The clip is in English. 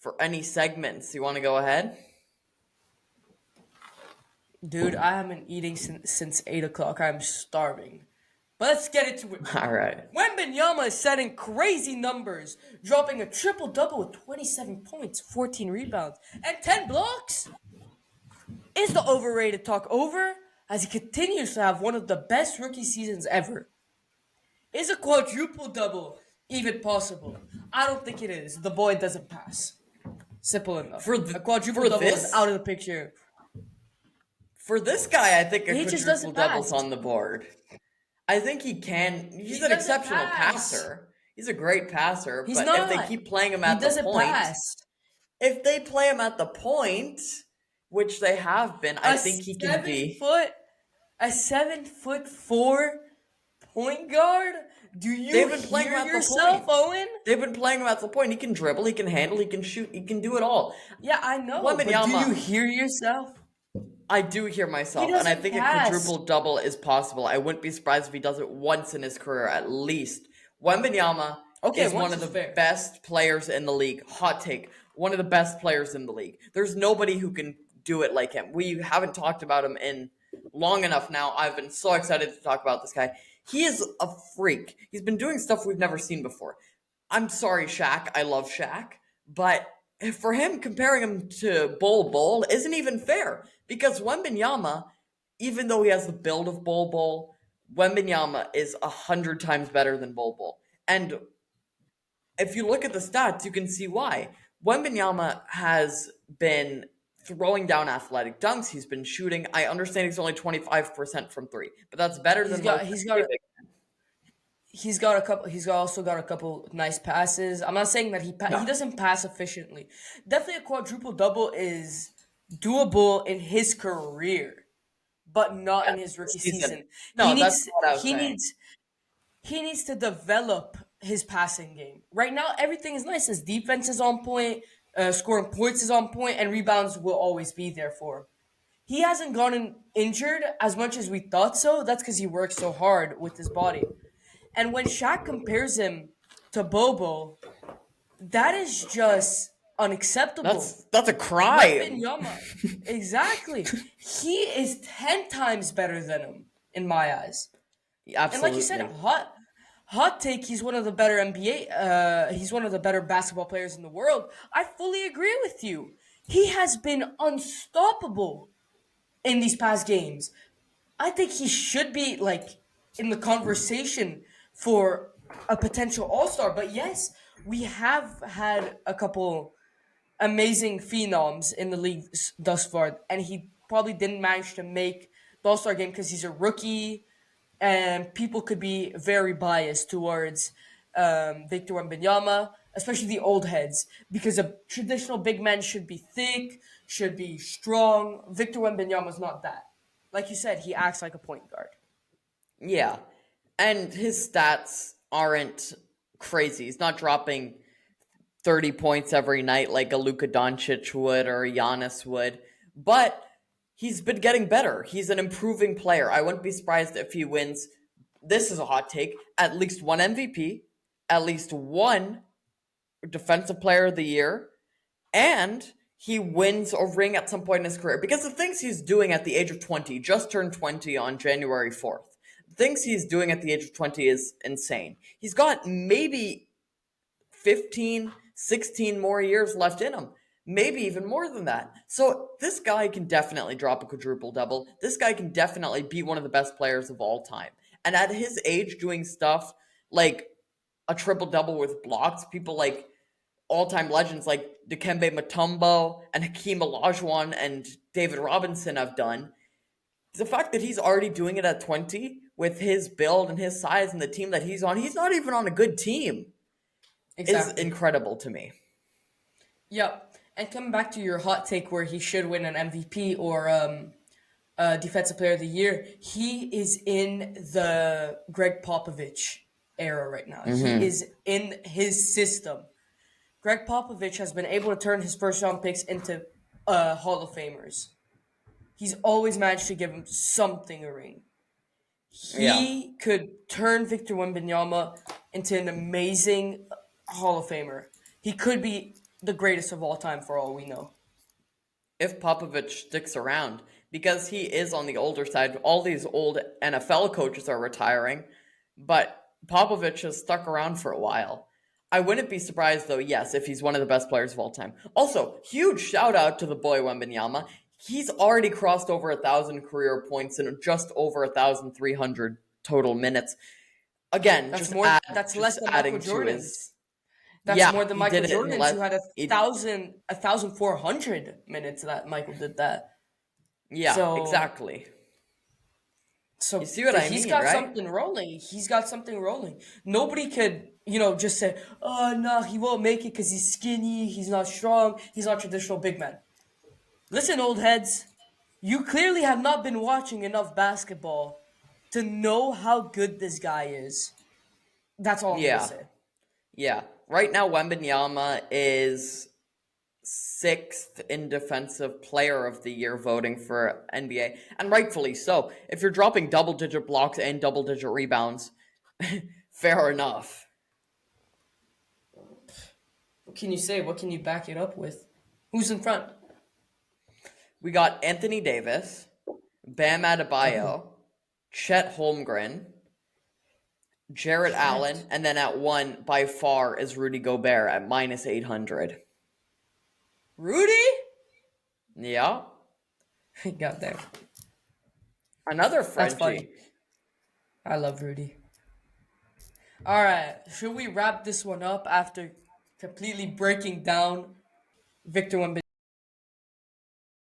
For any segments, you want to go ahead? Dude, I haven't been eating since 8 o'clock. I'm starving. But let's get into it. All right. Wembanyama is setting crazy numbers, dropping a triple-double with 27 points, 14 rebounds, and 10 blocks. Is the overrated talk over as he continues to have one of the best rookie seasons ever? Is a quadruple-double even possible? I don't think it is. The boy doesn't pass. Simple enough. A quadruple-double is out of the picture. For this guy, I think a He just doesn't quadruple-double's pass. on the board. I think he can. He's an doesn't exceptional pass. passer. He's a great passer. He's but not. if they keep playing him He at the doesn't point, pass. if they play him at the point, which they have been, I think he can be. A 7'4" point guard? Do you They've been playing him hear at the yourself, point. Owen? They've been playing him at the point. He can dribble, he can handle, he can shoot, he can do it all. Yeah, I know. But do Wembanyama- you hear yourself? I do hear myself, He and I doesn't think pass. a quadruple-double is possible. I wouldn't be surprised if he does it once in his career, at least. Wembanyama is one of the best players in the league. Hot take. One of the best players in the league. There's nobody who can do it like him. We haven't talked about him in long enough now. I've been so excited to talk about this guy. He is a freak. He's been doing stuff we've never seen before. I'm sorry, Shaq. I love Shaq. But for him, comparing him to Bol isn't even fair. Because Wembanyama, even though he has the build of Bol, Wembanyama is 100 times better than Bol. And if you look at the stats, you can see why. Wembanyama has been throwing down athletic dunks. He's been shooting. I understand he's only 25% from three, but that's better than most. He's also got a couple nice passes. I'm not saying that he doesn't pass efficiently. Definitely a quadruple double is doable in his career, but not in his rookie season. No, that's what I was saying. He needs to develop his passing game. Right now, everything is nice. His defense is on point, scoring points is on point, and rebounds will always be there for him. He hasn't gotten injured as much as we thought so. That's because he works so hard with his body. And when Shaq compares him to Bobo, that is just unacceptable. That's a crime. Exactly. He is 10 times better than him in my eyes. Absolutely. And like you said, hot take, he's one of the better he's one of the better basketball players in the world. I fully agree with you. He has been unstoppable in these past games. I think he should be in the conversation for a potential all-star. But yes, we have had a couple amazing phenoms in the league thus far, and he probably didn't manage to make the all-star game because he's a rookie, and people could be very biased towards Victor Wembanyama, especially the old heads, because a traditional big man should be thick, should be strong. Victor Wembanyama's not that. Like you said, he acts like a point guard. Yeah. And his stats aren't crazy. He's not dropping 30 points every night like a Luka Doncic would or a Giannis would. But he's been getting better. He's an improving player. I wouldn't be surprised if he wins, this is a hot take, at least one MVP, at least one Defensive Player of the Year, and he wins a ring at some point in his career. Because the things he's doing at the age of 20, just turned 20 on January 4th. The things he's doing at the age of 20 is insane. He's got maybe 15, 16 more years left in him. Maybe even more than that. So this guy can definitely drop a quadruple-double. This guy can definitely be one of the best players of all time. And at his age, doing stuff like a triple-double with blocks, people like all-time legends like Dikembe Mutombo and Hakeem Olajuwon and David Robinson have done. The fact that he's already doing it at 20 with his build and his size and the team that he's not even on a good team, is incredible to me. Yep. And coming back to your hot take where he should win an MVP or Defensive Player of the Year, he is in the Greg Popovich era right now. Mm-hmm. He is in his system. Greg Popovich has been able to turn his first-round picks into Hall of Famers. He's always managed to give him something a ring. Yeah. He could turn Victor Wembanyama into an amazing Hall of Famer. He could be the greatest of all time for all we know. If Popovich sticks around, because he is on the older side. All these old NFL coaches are retiring, but Popovich has stuck around for a while. I wouldn't be surprised, though, yes, if he's one of the best players of all time. Also, huge shout out to the boy Wembanyama. He's already crossed over 1,000 career points and just over 1,300 total minutes. Again, That's more. That's less just than Michael adding to his. Jordan's. That's Yeah, more than he Michael did it in Jordan's, less. who had a It, thousand, 1,400 minutes that Michael did that. yeah, So, exactly. You so see what I he's mean, got right? something rolling. He's got something rolling. Nobody could, just say, "Oh no, he won't make it because he's skinny. He's not strong. He's not traditional big man." Listen, old heads, you clearly have not been watching enough basketball to know how good this guy is. That's all I'm gonna Yeah, say. yeah. Right now, Wembanyama is sixth in Defensive Player of the Year voting for NBA, and rightfully so. If you're dropping double-digit blocks and double-digit rebounds, fair enough. What can you say? What can you back it up with? Who's in front? We got Anthony Davis, Bam Okay. Adebayo, Chet Holmgren, Jarrett Allen, Chet. and then at one by far is Rudy Gobert at minus 800. Rudy? Yeah, He got there. another That's funny. Frenchie. I love Rudy. All right. Should we wrap this one up after completely breaking down Victor Wembanyama?